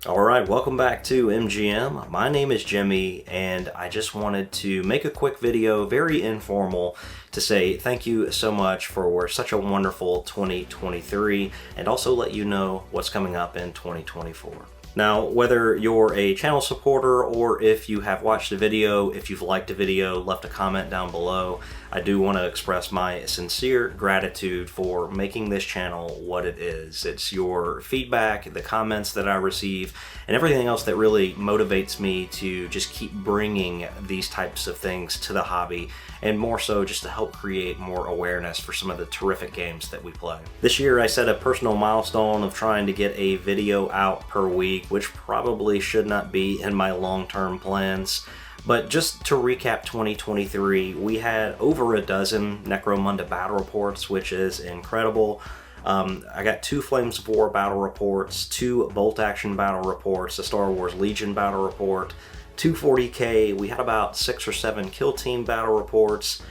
Alright, welcome back to MGM. My name is Jimmy, and I just wanted to make a quick video, very informal, to say thank you so much for such a wonderful 2023, and also let you know what's coming up in 2024. Now, whether you're a channel supporter or if you have watched the video, if you've liked the video, left a comment down below, I do want to express my sincere gratitude for making this channel what it is. It's your feedback, the comments that I receive, and everything else that really motivates me to just keep bringing these types of things to the hobby, and more so just to help create more awareness for some of the terrific games that we play. This year I set a personal milestone of trying to get a video out per week, which probably should not be in my long-term plans. But just to recap 2023, we had over a dozen Necromunda battle reports, which is incredible. I got 2 Flames of War battle reports, 2 Bolt Action battle reports, a Star Wars Legion battle report, 240K. We had about 6 or 7 Kill Team battle reports.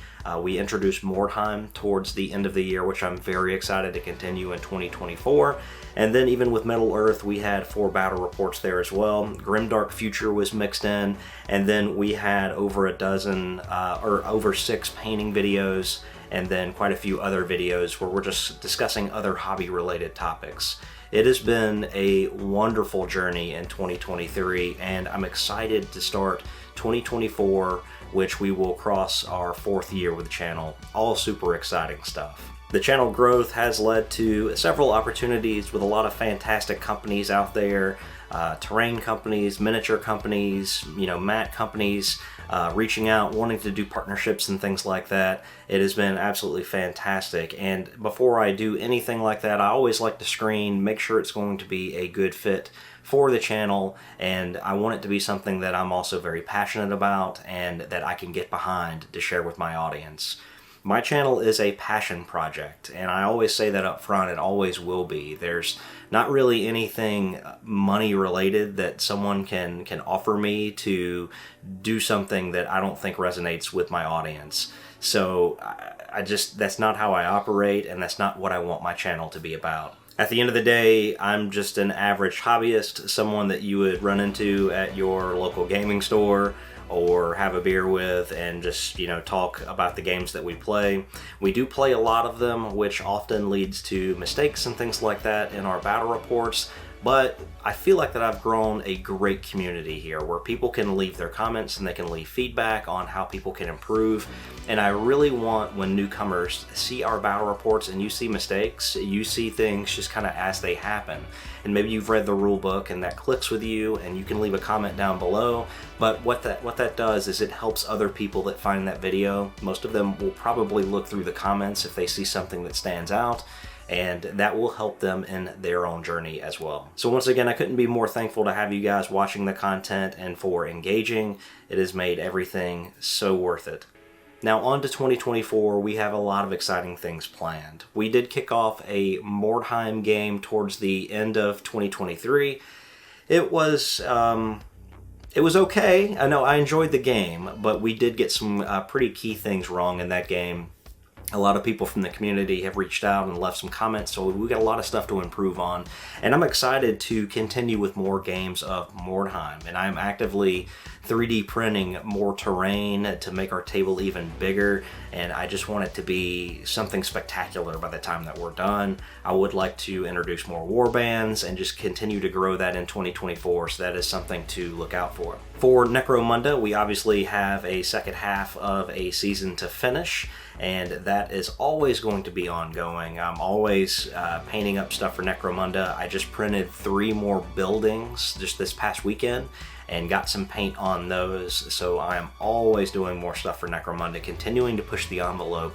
We introduced Mordheim towards the end of the year, which I'm very excited to continue in 2024. And then even with Middle Earth, we had 4 battle reports there as well. Grimdark Future was mixed in, and then we had over a dozen, or over 6 painting videos, and then quite a few other videos where we're just discussing other hobby-related topics. It has been a wonderful journey in 2023, and I'm excited to start 2024, which we will cross our 4th year with the channel. All super exciting stuff. The channel growth has led to several opportunities with a lot of fantastic companies out there, terrain companies, miniature companies, mat companies, reaching out, wanting to do partnerships and things like that. It has been absolutely fantastic. And before I do anything like that, I always like to screen, make sure it's going to be a good fit for the channel, and I want it to be something that I'm also very passionate about and that I can get behind to share with my audience. My channel is a passion project, and I always say that up front. It always will be. There's not really anything money related that someone can offer me to do something that I don't think resonates with my audience. So that's not how I operate, and that's not what I want my channel to be about. At the end of the day, I'm just an average hobbyist, someone that you would run into at your local gaming store or have a beer with and just, talk about the games that we play. We do play a lot of them, which often leads to mistakes and things like that in our battle reports. But I feel like that I've grown a great community here where people can leave their comments and they can leave feedback on how people can improve. And I really want, when newcomers see our battle reports and you see mistakes, you see things just kind of as they happen. And maybe you've read the rule book and that clicks with you and you can leave a comment down below. But what that does is it helps other people that find that video. Most of them will probably look through the comments if they see something that stands out, and that will help them in their own journey as well. So once again, I couldn't be more thankful to have you guys watching the content and for engaging. It has made everything so worth it. Now on to 2024, we have a lot of exciting things planned. We did kick off a Mordheim game towards the end of 2023. It was okay. I know I enjoyed the game, but we did get some pretty key things wrong in that game. A lot of people from the community have reached out and left some comments, so we got a lot of stuff to improve on. And I'm excited to continue with more games of Mordheim. And I'm actively 3D printing more terrain to make our table even bigger. And I just want it to be something spectacular by the time that we're done. I would like to introduce more warbands and just continue to grow that in 2024. So that is something to look out for. For Necromunda, we obviously have a second half of a season to finish, and that is always going to be ongoing. I'm always painting up stuff for Necromunda. I just printed 3 more buildings just this past weekend and got some paint on those, so I am always doing more stuff for Necromunda, continuing to push the envelope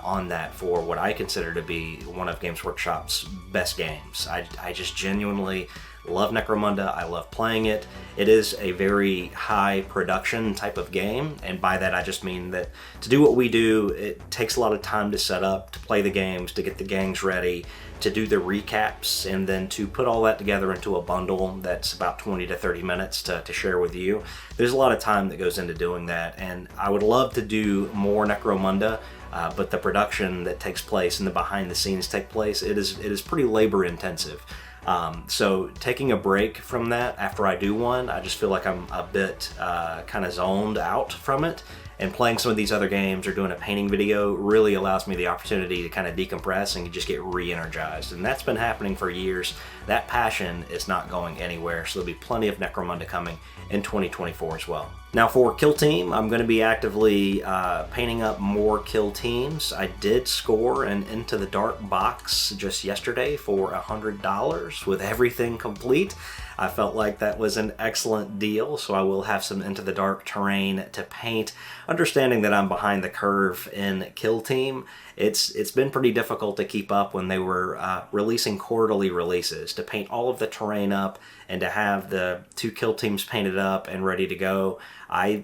on that for what I consider to be one of Games Workshop's best games. I just genuinely love Necromunda. I love playing it. It is a very high production type of game, and by that I just mean that to do what we do, it takes a lot of time to set up, to play the games, to get the gangs ready, to do the recaps, and then to put all that together into a bundle that's about 20 to 30 minutes to share with you. There's a lot of time that goes into doing that, and I would love to do more Necromunda, but the production that takes place and the behind the scenes take place, it is pretty labor intensive. So taking a break from that after I do one, I just feel like I'm a bit kind of zoned out from it. And playing some of these other games or doing a painting video really allows me the opportunity to kind of decompress and just get re-energized. And that's been happening for years. That passion is not going anywhere, so there'll be plenty of Necromunda coming in 2024 as well. Now for Kill Team, I'm going to be actively painting up more Kill Teams. I did score an Into the Dark box just yesterday for $100 with everything complete. I felt like that was an excellent deal, so I will have some Into the Dark terrain to paint. Understanding that I'm behind the curve in Kill Team, it's been pretty difficult to keep up when they were releasing quarterly releases, to paint all of the terrain up and to have the 2 Kill Teams painted up and ready to go. I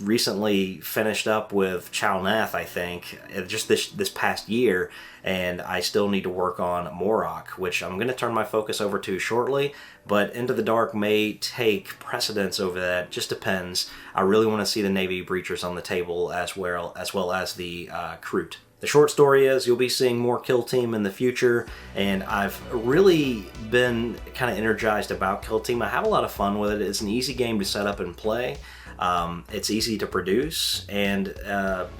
recently finished up with Chalnath, I think, just this past year, and I still need to work on Morok, which I'm going to turn my focus over to shortly, but Into the Dark may take precedence over that. Just depends. I really want to see the Navy Breachers on the table as well as the Kroot. The short story is you'll be seeing more Kill Team in the future, and I've really been kind of energized about Kill Team. I have a lot of fun with it. It's an easy game to set up and play. It's easy to produce, and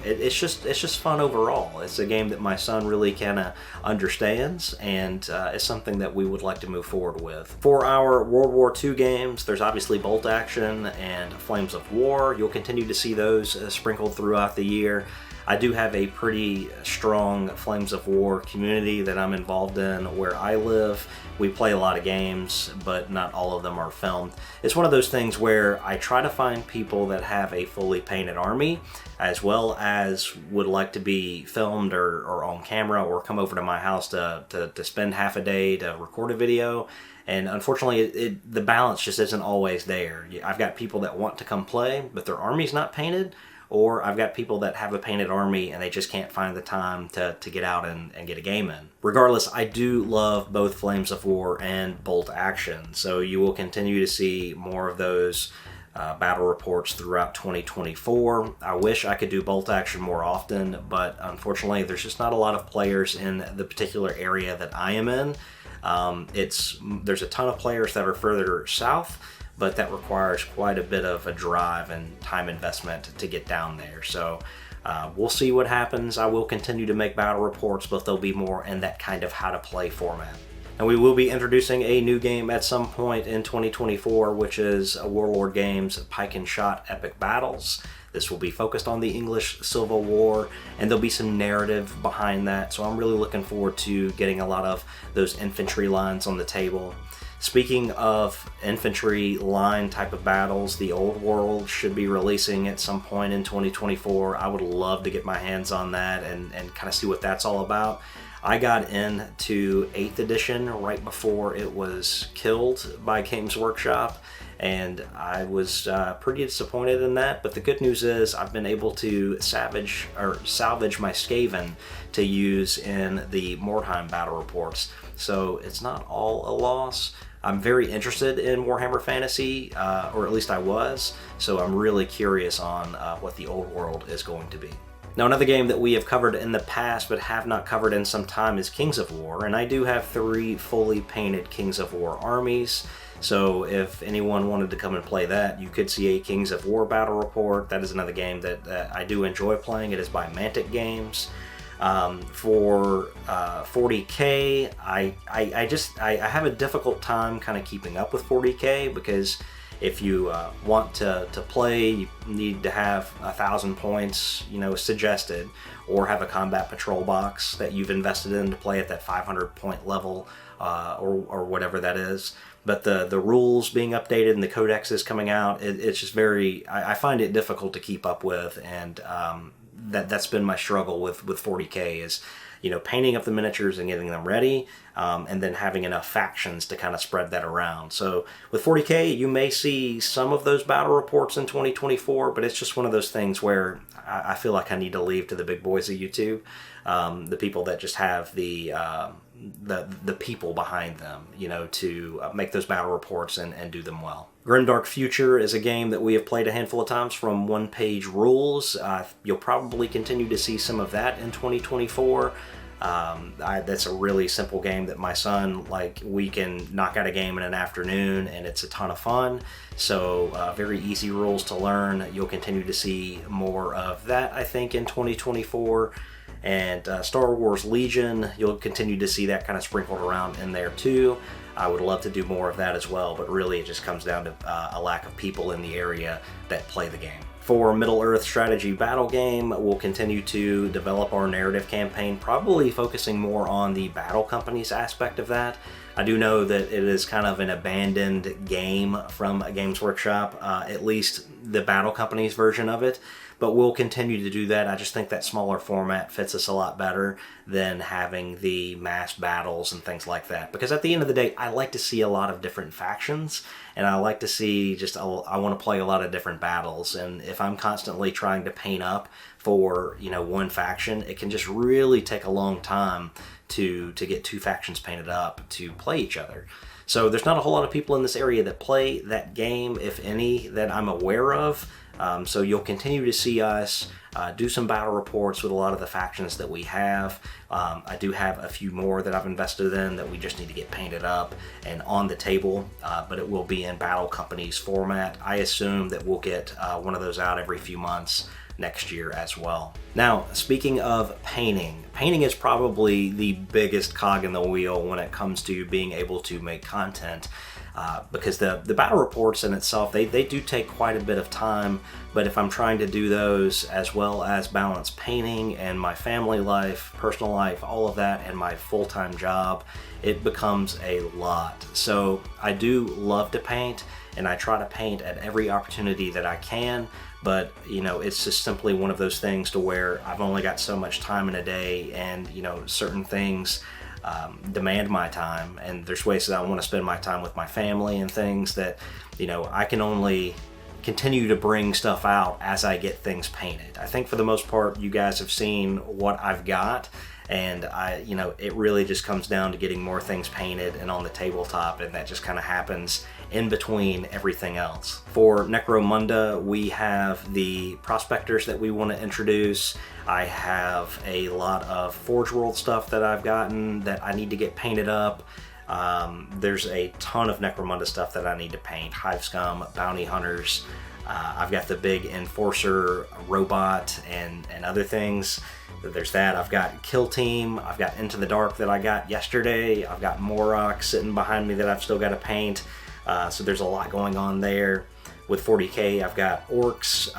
it's just fun overall. It's a game that my son really kind of understands, and it's something that we would like to move forward with. For our World War II games, there's obviously Bolt Action and Flames of War. You'll continue to see those sprinkled throughout the year. I do have a pretty strong Flames of War community that I'm involved in where I live. We play a lot of games, but not all of them are filmed. It's one of those things where I try to find people that have a fully painted army, as well as would like to be filmed or on camera, or come over to my house to spend half a day to record a video. And unfortunately, the balance just isn't always there. I've got people that want to come play, but their army's not painted, or I've got people that have a painted army and they just can't find the time to get out and get a game in. Regardless, I do love both Flames of War and Bolt Action, so you will continue to see more of those battle reports throughout 2024. I wish I could do Bolt Action more often, but unfortunately there's just not a lot of players in the particular area that I am in. There's a ton of players that are further south, but that requires quite a bit of a drive and time investment to get down there. So we'll see what happens. I will continue to make battle reports, but they'll be more in that kind of how to play format. And we will be introducing a new game at some point in 2024, which is Warlord Games Pike and Shot Epic Battles. This will be focused on the English Civil War, and there'll be some narrative behind that. So I'm really looking forward to getting a lot of those infantry lines on the table. Speaking of infantry line type of battles, the Old World should be releasing at some point in 2024. I would love to get my hands on that and kind of see what that's all about. I got into 8th edition right before it was killed by Games Workshop, and I was pretty disappointed in that, but the good news is I've been able to salvage my Skaven to use in the Mordheim battle reports, so it's not all a loss. I'm very interested in Warhammer Fantasy, or at least I was, so I'm really curious on what the Old World is going to be. Now, another game that we have covered in the past but have not covered in some time is Kings of War, and I do have 3 fully painted Kings of War armies. So if anyone wanted to come and play that, you could see a Kings of War battle report. That is another game that I do enjoy playing. It is by Mantic Games. For 40K, I have a difficult time kind of keeping up with 40K, because if you want to play, you need to have 1,000 points, suggested, or have a combat patrol box that you've invested in to play at that 500 point level, or whatever that is. But the rules being updated and the codexes coming out, it's just I find it difficult to keep up with, and that's been my struggle with 40K is, painting up the miniatures and getting them ready, and then having enough factions to kind of spread that around. So with 40K, you may see some of those battle reports in 2024, but it's just one of those things where I feel like I need to leave to the big boys of YouTube, the people that just have the people behind them, to make those battle reports and do them well. Grimdark Future is a game that we have played a handful of times from one-page rules. You'll probably continue to see some of that in 2024. That's a really simple game that my son, like, we can knock out a game in an afternoon, and it's a ton of fun. So very easy rules to learn. You'll continue to see more of that, I think, in 2024. And Star Wars Legion, you'll continue to see that kind of sprinkled around in there too. I would love to do more of that as well, but really it just comes down to a lack of people in the area that play the game. For Middle-earth strategy battle game, we'll continue to develop our narrative campaign, probably focusing more on the battle companies aspect of that. I do know that it is kind of an abandoned game from Games Workshop, at least the battle companies version of it, but we'll continue to do that. I just think that smaller format fits us a lot better than having the mass battles and things like that. Because at the end of the day, I like to see a lot of different factions, and I like to see I want to play a lot of different battles. And if I'm constantly trying to paint up for, one faction, it can just really take a long time to get two factions painted up to play each other. So there's not a whole lot of people in this area that play that game, if any, that I'm aware of. So you'll continue to see us do some battle reports with a lot of the factions that we have. I do have a few more that I've invested in that we just need to get painted up and on the table, but it will be in battle companies format. I assume that we'll get one of those out every few months next year as well. Now, speaking of painting is probably the biggest cog in the wheel when it comes to being able to make content. Because the battle reports in itself, they do take quite a bit of time, but if I'm trying to do those as well as balance painting and my family life, personal life, all of that, and my full-time job, it becomes a lot. So I do love to paint, and I try to paint at every opportunity that I can, but it's just simply one of those things to where I've only got so much time in a day, and certain things demand my time, and there's ways that I want to spend my time with my family and things that I can only continue to bring stuff out as I get things painted. I think for the most part you guys have seen what I've got, and it really just comes down to getting more things painted and on the tabletop, and that just kind of happens in between everything else. For Necromunda, we have the prospectors that we want to introduce. I have a lot of Forge World stuff that I've gotten that I need to get painted up. There's a ton of Necromunda stuff that I need to paint. Hive Scum, Bounty Hunters. I've got the big Enforcer robot and other things. There's that. I've got Kill Team. I've got Into the Dark that I got yesterday. I've got Morok sitting behind me that I've still got to paint. So there's a lot going on there. With 40K, I've got Orcs.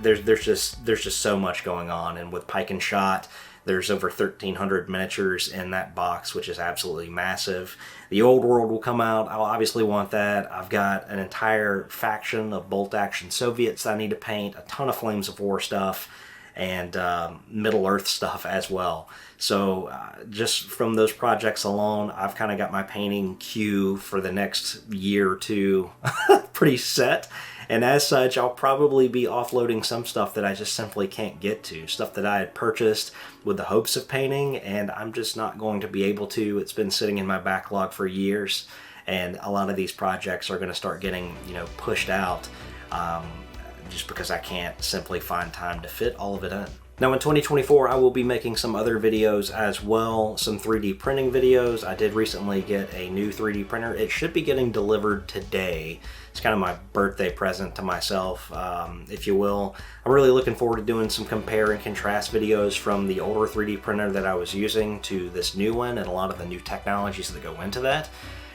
There's just so much going on. And with Pike and Shot, there's over 1,300 miniatures in that box, which is absolutely massive. The Old World will come out. I'll obviously want that. I've got an entire faction of bolt action Soviets that I need to paint, a ton of Flames of War stuff, and Middle-earth stuff as well. So just from those projects alone, I've kind of got my painting queue for the next year or two pretty set. And as such, I'll probably be offloading some stuff that I just simply can't get to. Stuff that I had purchased with the hopes of painting, and I'm just not going to be able to. It's been sitting in my backlog for years, and a lot of these projects are going to start getting, pushed out just because I can't simply find time to fit all of it in. Now in 2024, I will be making some other videos as well, some 3D printing videos. I did recently get a new 3D printer. It should be getting delivered today. It's kind of my birthday present to myself, if you will. I'm really looking forward to doing some compare and contrast videos from the older 3D printer that I was using to this new one, and a lot of the new technologies that go into that.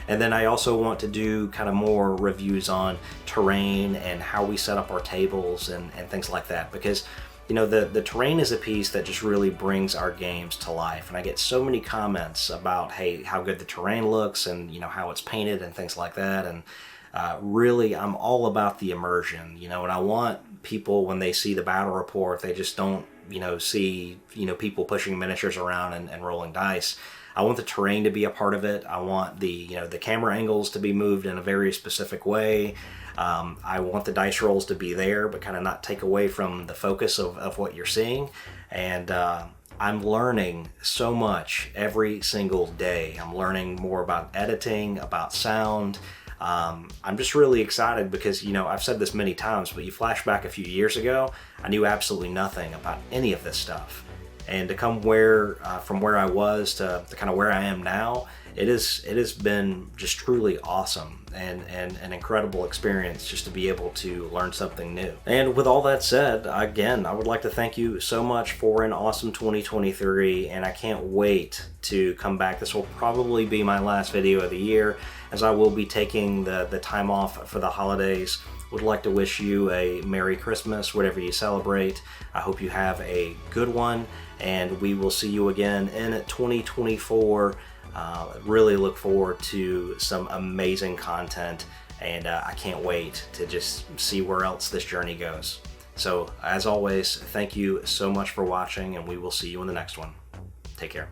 And then I also want to do kind of more reviews on terrain and how we set up our tables and things like that, because the terrain is a piece that just really brings our games to life. And I get so many comments about, hey, how good the terrain looks and how it's painted and things like that. And really, I'm all about the immersion, and I want people, when they see the battle report, they just don't see people pushing miniatures around and rolling dice. I want the terrain to be a part of it. I want the camera angles to be moved in a very specific way. I want the dice rolls to be there, but kind of not take away from the focus of what you're seeing. And I'm learning so much every single day. I'm learning more about editing, about sound. I'm just really excited because, I've said this many times, but you flash back a few years ago, I knew absolutely nothing about any of this stuff. And to come from where I was to kind of where I am now, it has been just truly awesome and an incredible experience just to be able to learn something new. And with all that said, again, I would like to thank you so much for an awesome 2023, and I can't wait to come back. This will probably be my last video of the year, as I will be taking the time off for the holidays. Would like to wish you a Merry Christmas, whatever you celebrate. I hope you have a good one, and we will see you again in 2024. Really look forward to some amazing content, and I can't wait to just see where else this journey goes. So, as always, thank you so much for watching, and we will see you in the next one. Take care.